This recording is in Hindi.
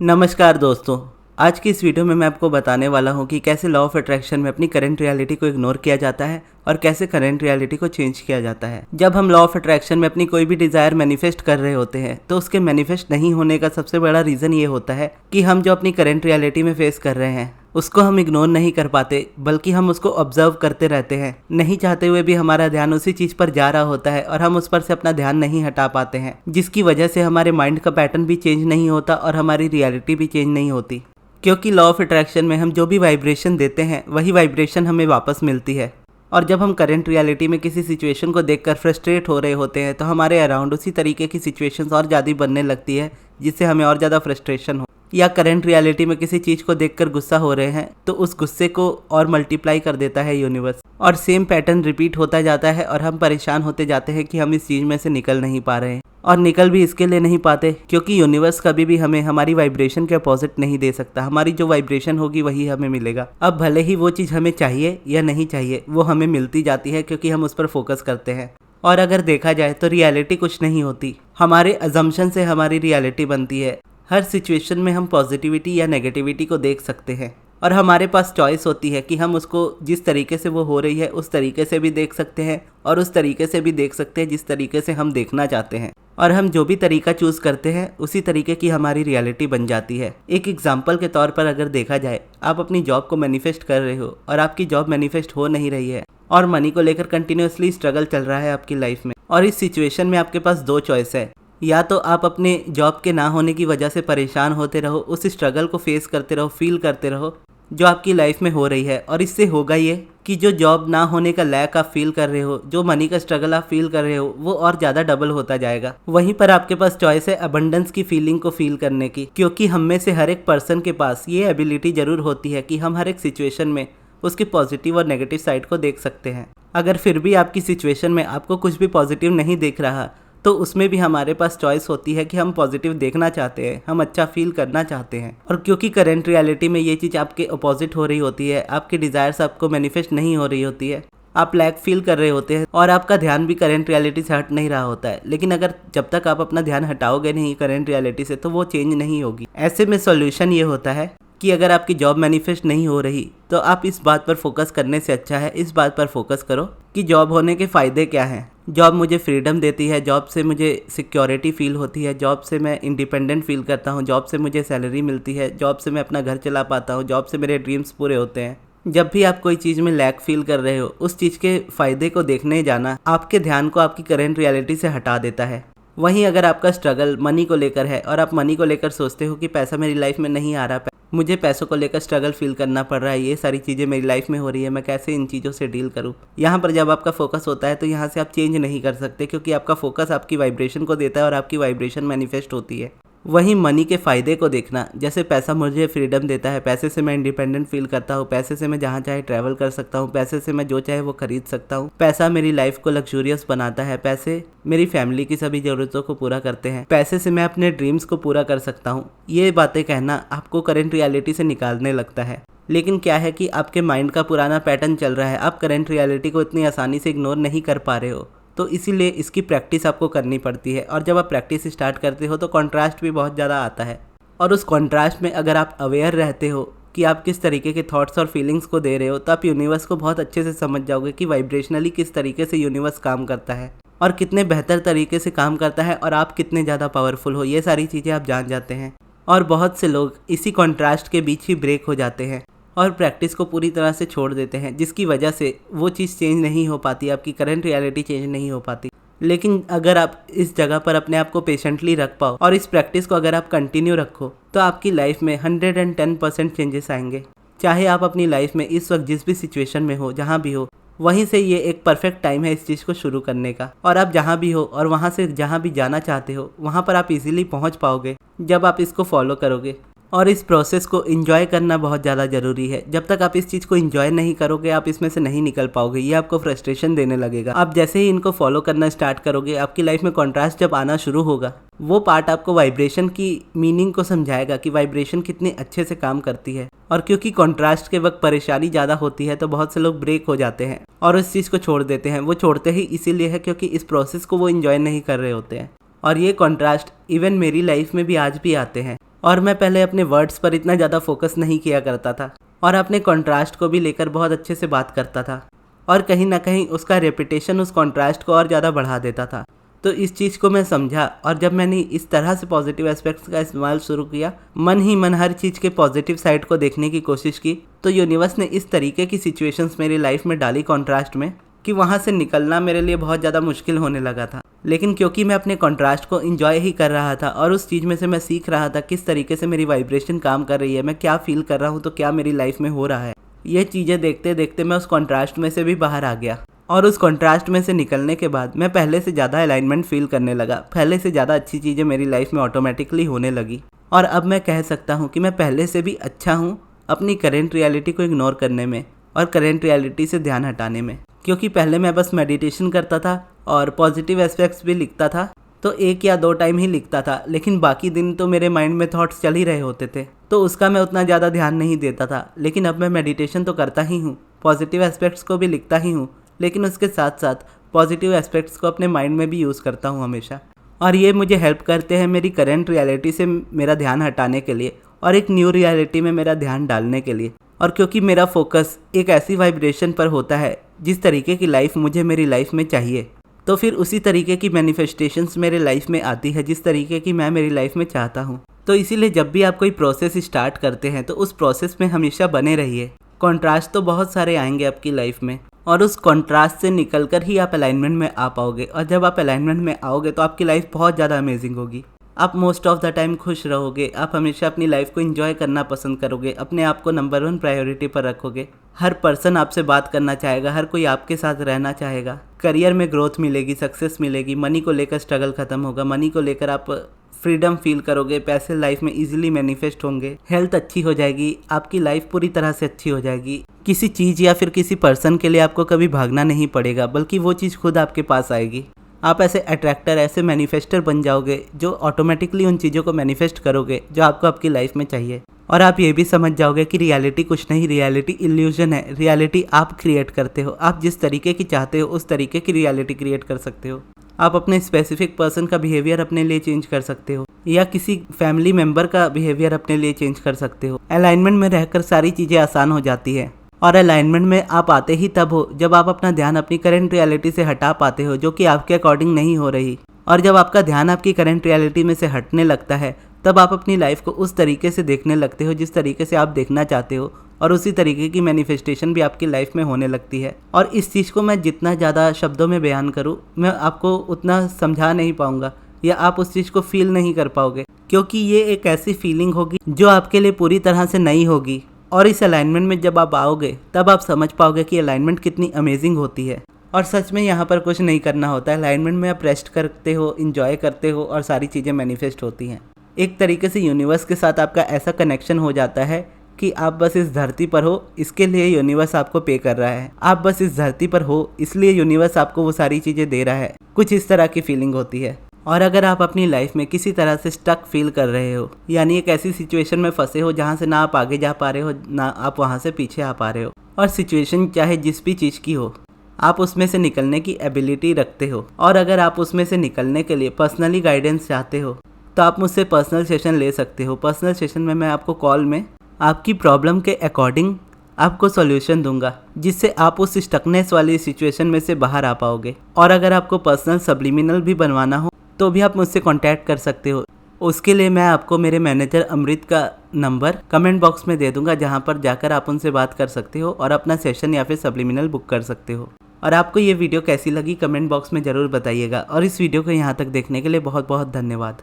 नमस्कार दोस्तों, आज की इस वीडियो में मैं आपको बताने वाला हूं कि कैसे लॉ ऑफ अट्रैक्शन में अपनी करंट रियलिटी को इग्नोर किया जाता है और कैसे करंट रियलिटी को चेंज किया जाता है। जब हम लॉ ऑफ अट्रैक्शन में अपनी कोई भी डिज़ायर मैनिफेस्ट कर रहे होते हैं तो उसके मैनिफेस्ट नहीं होने का सबसे बड़ा रीज़न ये होता है कि हम जो अपनी करंट रियलिटी में फेस कर रहे हैं उसको हम इग्नोर नहीं कर पाते, बल्कि हम उसको ऑब्जर्व करते रहते हैं। नहीं चाहते हुए भी हमारा ध्यान उसी चीज़ पर जा रहा होता है और हम उस पर से अपना ध्यान नहीं हटा पाते हैं, जिसकी वजह से हमारे माइंड का पैटर्न भी चेंज नहीं होता और हमारी रियलिटी भी चेंज नहीं होती। क्योंकि लॉ ऑफ अट्रैक्शन में हम जो भी वाइब्रेशन देते हैं वही वाइब्रेशन हमें वापस मिलती है। और जब हम करंट रियलिटी में किसी सिचुएशन को देखकर फ्रस्ट्रेट हो रहे होते हैं तो हमारे अराउंड उसी तरीके की सिचुएशंस और ज़्यादा बनने लगती है, जिससे हमें और ज़्यादा फ्रस्ट्रेशन हो। या करंट रियलिटी में किसी चीज़ को देखकर गुस्सा हो रहे हैं तो उस गुस्से को और मल्टीप्लाई कर देता है यूनिवर्स, और सेम पैटर्न रिपीट होता जाता है और हम परेशान होते जाते हैं कि हम इस चीज़ में से निकल नहीं पा रहे हैं। और निकल भी इसके लिए नहीं पाते क्योंकि यूनिवर्स कभी भी हमें हमारी वाइब्रेशन के अपोजिट नहीं दे सकता। हमारी जो वाइब्रेशन होगी वही हमें मिलेगा। अब भले ही वो चीज़ हमें चाहिए या नहीं चाहिए, वो हमें मिलती जाती है क्योंकि हम उस पर फोकस करते हैं। और अगर देखा जाए तो रियलिटी कुछ नहीं होती, हमारे अजम्पशन से हमारी रियलिटी बनती है। हर सिचुएशन में हम पॉजिटिविटी या नेगेटिविटी को देख सकते हैं और हमारे पास चॉइस होती है कि हम उसको जिस तरीके से वो हो रही है उस तरीके से भी देख सकते हैं और उस तरीके से भी देख सकते हैं जिस तरीके से हम देखना चाहते हैं। और हम जो भी तरीका चूज़ करते हैं उसी तरीके की हमारी रियलिटी बन जाती है। एक एग्जांपल के तौर पर अगर देखा जाए, आप अपनी जॉब को मैनिफेस्ट कर रहे हो और आपकी जॉब मैनिफेस्ट हो नहीं रही है और मनी को लेकर कंटिन्यूसली स्ट्रगल चल रहा है आपकी लाइफ में। और इस सिचुएशन में आपके पास दो चॉइस है, या तो आप अपने जॉब के ना होने की वजह से परेशान होते रहो, उस स्ट्रगल को फेस करते रहो, फील करते रहो जो आपकी लाइफ में हो रही है, और इससे होगा ये कि जो जॉब ना होने का लैक आप फील कर रहे हो, जो मनी का स्ट्रगल आप फील कर रहे हो, वो और ज़्यादा डबल होता जाएगा। वहीं पर आपके पास चॉइस है अबंडेंस की फीलिंग को फील करने की, क्योंकि हम में से हर एक पर्सन के पास ये एबिलिटी ज़रूर होती है कि हम हर एक सिचुएशन में उसकी पॉजिटिव और नेगेटिव साइड को देख सकते हैं। अगर फिर भी आपकी सिचुएशन में आपको कुछ भी पॉजिटिव नहीं दिख रहा तो उसमें भी हमारे पास चॉइस होती है कि हम पॉजिटिव देखना चाहते हैं, हम अच्छा फील करना चाहते हैं। और क्योंकि करंट रियलिटी में ये चीज़ आपके अपोजिट हो रही होती है, आपकी डिज़ायर्स आपको मैनिफेस्ट नहीं हो रही होती है, आप लैक फील कर रहे होते हैं और आपका ध्यान भी करंट रियलिटी से हट नहीं रहा होता है। लेकिन अगर जब तक आप अपना ध्यान हटाओगे नहीं करंट रियलिटी से तो वो चेंज नहीं होगी। ऐसे में सॉल्यूशन ये होता है कि अगर आपकी जॉब मैनिफेस्ट नहीं हो रही तो आप इस बात पर फोकस करने से अच्छा है इस बात पर फोकस करो कि जॉब होने के फ़ायदे क्या हैं। जॉब मुझे फ्रीडम देती है, जॉब से मुझे सिक्योरिटी फील होती है, जॉब से मैं इंडिपेंडेंट फील करता हूँ, जॉब से मुझे सैलरी मिलती है, जॉब से मैं अपना घर चला पाता हूँ, जॉब से मेरे ड्रीम्स पूरे होते हैं। जब भी आप कोई चीज़ में लैक फील कर रहे हो, उस चीज़ के फ़ायदे को देखने जाना आपके ध्यान को आपकी करंट रियलिटी से हटा देता है। वहीं अगर आपका स्ट्रगल मनी को लेकर है और आप मनी को लेकर सोचते हो कि पैसा मेरी लाइफ में नहीं आ रहा, मुझे पैसों को लेकर स्ट्रगल फील करना पड़ रहा है, ये सारी चीज़ें मेरी लाइफ में हो रही है, मैं कैसे इन चीज़ों से डील करूँ। यहाँ पर जब आपका फोकस होता है तो यहाँ से आप चेंज नहीं कर सकते, क्योंकि आपका फोकस आपकी वाइब्रेशन को देता है और आपकी वाइब्रेशन मैनिफेस्ट होती है। वहीं मनी के फ़ायदे को देखना, जैसे पैसा मुझे फ्रीडम देता है, पैसे से मैं इंडिपेंडेंट फील करता हूँ, पैसे से मैं जहाँ चाहे ट्रैवल कर सकता हूँ, पैसे से मैं जो चाहे वो खरीद सकता हूँ, पैसा मेरी लाइफ को लग्जूरियस बनाता है, पैसे मेरी फैमिली की सभी ज़रूरतों को पूरा करते हैं, पैसे से मैं अपने ड्रीम्स को पूरा कर सकता हूँ। ये बातें कहना आपको करंट रियलिटी से निकालने लगता है। लेकिन क्या है कि आपके माइंड का पुराना पैटर्न चल रहा है, आप करंट रियलिटी को इतनी आसानी से इग्नोर नहीं कर पा रहे हो, तो इसीलिए इसकी प्रैक्टिस आपको करनी पड़ती है। और जब आप प्रैक्टिस स्टार्ट करते हो तो कॉन्ट्रास्ट भी बहुत ज़्यादा आता है, और उस कॉन्ट्रास्ट में अगर आप अवेयर रहते हो कि आप किस तरीके के थॉट्स और फीलिंग्स को दे रहे हो तो आप यूनिवर्स को बहुत अच्छे से समझ जाओगे कि वाइब्रेशनली किस तरीके से यूनिवर्स काम करता है और कितने बेहतर तरीके से काम करता है और आप कितने ज़्यादा पावरफुल हो, ये सारी चीज़ें आप जान जाते हैं। और बहुत से लोग इसी कॉन्ट्रास्ट के बीच ही ब्रेक हो जाते हैं और प्रैक्टिस को पूरी तरह से छोड़ देते हैं, जिसकी वजह से वो चीज़ चेंज नहीं हो पाती, आपकी करंट रियलिटी चेंज नहीं हो पाती। लेकिन अगर आप इस जगह पर अपने आप को पेशेंटली रख पाओ और इस प्रैक्टिस को अगर आप कंटिन्यू रखो तो आपकी लाइफ में 110% चेंजेस आएंगे। चाहे आप अपनी लाइफ में इस वक्त जिस भी सिचुएशन में हो, जहाँ भी हो, वहीं से ये एक परफेक्ट टाइम है इस चीज़ को शुरू करने का। और आप जहाँ भी हो और वहाँ से जहाँ भी जाना चाहते हो वहाँ पर आप इजीली पहुँच पाओगे जब आप इसको फॉलो करोगे। और इस प्रोसेस को एंजॉय करना बहुत ज़्यादा ज़रूरी है। जब तक आप इस चीज़ को एंजॉय नहीं करोगे आप इसमें से नहीं निकल पाओगे, ये आपको फ्रस्ट्रेशन देने लगेगा। आप जैसे ही इनको फॉलो करना स्टार्ट करोगे, आपकी लाइफ में कॉन्ट्रास्ट जब आना शुरू होगा, वो पार्ट आपको वाइब्रेशन की मीनिंग को समझाएगा कि वाइब्रेशन कितने अच्छे से काम करती है। और क्योंकि कॉन्ट्रास्ट के वक्त परेशानी ज़्यादा होती है तो बहुत से लोग ब्रेक हो जाते हैं और उस चीज़ को छोड़ देते हैं। वो छोड़ते ही इसीलिए है क्योंकि इस प्रोसेस को वो एंजॉय नहीं कर रहे होते हैं। और ये कॉन्ट्रास्ट इवन मेरी लाइफ में भी आज भी आते हैं और मैं पहले अपने वर्ड्स पर इतना ज़्यादा फोकस नहीं किया करता था और अपने कॉन्ट्रास्ट को भी लेकर बहुत अच्छे से बात करता था और कहीं ना कहीं उसका रेपिटेशन उस कॉन्ट्रास्ट को और ज़्यादा बढ़ा देता था। तो इस चीज़ को मैं समझा और जब मैंने इस तरह से पॉजिटिव एस्पेक्ट्स का इस्तेमाल शुरू किया, मन ही मन हर चीज़ के पॉजिटिव साइड को देखने की कोशिश की, तो यूनिवर्स ने इस तरीके की सिचुएशंस मेरी लाइफ में डाली कॉन्ट्रास्ट में कि वहाँ से निकलना मेरे लिए बहुत ज़्यादा मुश्किल होने लगा था। लेकिन क्योंकि मैं अपने कॉन्ट्रास्ट को एंजॉय ही कर रहा था और उस चीज़ में से मैं सीख रहा था किस तरीके से मेरी वाइब्रेशन काम कर रही है, मैं क्या फील कर रहा हूँ, तो क्या मेरी लाइफ में हो रहा है, ये चीज़ें देखते देखते मैं उस कॉन्ट्रास्ट में से भी बाहर आ गया। और उस कॉन्ट्रास्ट में से निकलने के बाद मैं पहले से ज़्यादा अलाइनमेंट फील करने लगा, पहले से ज़्यादा अच्छी चीज़ें मेरी लाइफ में ऑटोमेटिकली होने लगी। और अब मैं कह सकता हूँ कि मैं पहले से भी अच्छा हूँ अपनी करेंट रियलिटी को इग्नोर करने में और करेंट रियलिटी से ध्यान हटाने में। क्योंकि पहले मैं बस मेडिटेशन करता था और पॉजिटिव एस्पेक्ट्स भी लिखता था, तो 1 या 2 टाइम ही लिखता था, लेकिन बाकी दिन तो मेरे माइंड में थॉट्स चल ही रहे होते थे, तो उसका मैं उतना ज़्यादा ध्यान नहीं देता था। लेकिन अब मैं मेडिटेशन तो करता ही हूँ, पॉजिटिव एस्पेक्ट्स को भी लिखता ही हूँ, लेकिन उसके साथ साथ पॉजिटिव एस्पेक्ट्स को अपने माइंड में भी यूज़ करता हूँ हमेशा। और ये मुझे हेल्प करते हैं मेरी करेंट रियलिटी से मेरा ध्यान हटाने के लिए और एक न्यू रियलिटी में मेरा ध्यान डालने के लिए। और क्योंकि मेरा फोकस एक ऐसी वाइब्रेशन पर होता है जिस तरीके की लाइफ मुझे मेरी लाइफ में चाहिए, तो फिर उसी तरीके की मैनिफेस्टेशंस मेरे लाइफ में आती है जिस तरीके की मैं मेरी लाइफ में चाहता हूँ। तो इसीलिए जब भी आप कोई प्रोसेस स्टार्ट करते हैं तो उस प्रोसेस में हमेशा बने रहिए। कॉन्ट्रास्ट तो बहुत सारे आएंगे आपकी लाइफ में और उस कॉन्ट्रास्ट से निकलकर ही आप अलाइनमेंट में आ पाओगे। और जब आप अलाइनमेंट में आओगे तो आपकी लाइफ बहुत ज़्यादा अमेजिंग होगी। आप मोस्ट ऑफ द टाइम खुश रहोगे, आप हमेशा अपनी लाइफ को एंजॉय करना पसंद करोगे, अपने आप को नंबर 1 प्रायोरिटी पर रखोगे। हर पर्सन आपसे बात करना चाहेगा, हर कोई आपके साथ रहना चाहेगा। करियर में ग्रोथ मिलेगी, सक्सेस मिलेगी, मनी को लेकर स्ट्रगल खत्म होगा, मनी को लेकर आप फ्रीडम फील करोगे, पैसे लाइफ में इजीली मैनिफेस्ट होंगे, हेल्थ अच्छी हो जाएगी, आपकी लाइफ पूरी तरह से अच्छी हो जाएगी। किसी चीज़ या फिर किसी पर्सन के लिए आपको कभी भागना नहीं पड़ेगा, बल्कि वो चीज़ खुद आपके पास आएगी। आप ऐसे अट्रैक्टर, ऐसे मैनिफेस्टर बन जाओगे जो ऑटोमेटिकली उन चीज़ों को मैनिफेस्ट करोगे जो आपको आपकी लाइफ में चाहिए। और आप ये भी समझ जाओगे कि रियलिटी कुछ नहीं, रियलिटी इल्यूजन है। रियलिटी आप क्रिएट करते हो, आप जिस तरीके की चाहते हो उस तरीके की रियलिटी क्रिएट कर सकते हो। आप अपने स्पेसिफिक पर्सन का बिहेवियर अपने लिए चेंज कर सकते हो या किसी फैमिली मेम्बर का बिहेवियर अपने लिए चेंज कर सकते हो। अलाइनमेंट में रहकर सारी चीज़ें आसान हो जाती है। और अलाइनमेंट में आप आते ही तब हो जब आप अपना ध्यान अपनी करंट रियलिटी से हटा पाते हो जो कि आपके अकॉर्डिंग नहीं हो रही। और जब आपका ध्यान आपकी करंट रियलिटी में से हटने लगता है तब आप अपनी लाइफ को उस तरीके से देखने लगते हो जिस तरीके से आप देखना चाहते हो, और उसी तरीके की मैनिफेस्टेशन भी आपकी लाइफ में होने लगती है। और इस चीज़ को मैं जितना ज़्यादा शब्दों में बयान करूँ मैं आपको उतना समझा नहीं पाऊँगा या आप उस चीज़ को फील नहीं कर पाओगे, क्योंकि ये एक ऐसी फीलिंग होगी जो आपके लिए पूरी तरह से नई होगी। और इस अलाइनमेंट में जब आप आओगे तब आप समझ पाओगे कि अलाइनमेंट कितनी अमेजिंग होती है। और सच में यहाँ पर कुछ नहीं करना होता है, अलाइनमेंट में आप रेस्ट करते हो, इंजॉय करते हो और सारी चीज़ें मैनिफेस्ट होती हैं। एक तरीके से यूनिवर्स के साथ आपका ऐसा कनेक्शन हो जाता है कि आप बस इस धरती पर हो, इसके लिए यूनिवर्स आपको पे कर रहा है। आप बस इस धरती पर हो इसलिए यूनिवर्स आपको वो सारी चीज़ें दे रहा है। कुछ इस तरह की फीलिंग होती है। और अगर आप अपनी लाइफ में किसी तरह से स्टक फील कर रहे हो, यानी एक ऐसी सिचुएशन में फंसे हो जहाँ से ना आप आगे जा पा रहे हो ना आप वहाँ से पीछे आ पा रहे हो, और सिचुएशन चाहे जिस भी चीज़ की हो, आप उसमें से निकलने की एबिलिटी रखते हो, और अगर आप उसमें से निकलने के लिए पर्सनली गाइडेंस चाहते हो तो आप मुझसे पर्सनल सेशन ले सकते हो। पर्सनल सेशन में मैं आपको कॉल में आपकी प्रॉब्लम के अकॉर्डिंग आपको सॉल्यूशन दूंगा, जिससे आप उस स्टकनेस वाली सिचुएशन में से बाहर आ पाओगे। और अगर आपको पर्सनल सब्लिमिनल भी बनवाना हो तो भी आप मुझसे कांटेक्ट कर सकते हो। उसके लिए मैं आपको मेरे मैनेजर अमृत का नंबर कमेंट बॉक्स में दे दूंगा, जहां पर जाकर आप उनसे बात कर सकते हो और अपना सेशन या फिर सब्लिमिनल बुक कर सकते हो। और आपको ये वीडियो कैसी लगी कमेंट बॉक्स में ज़रूर बताइएगा। और इस वीडियो को यहाँ तक देखने के लिए बहुत बहुत धन्यवाद।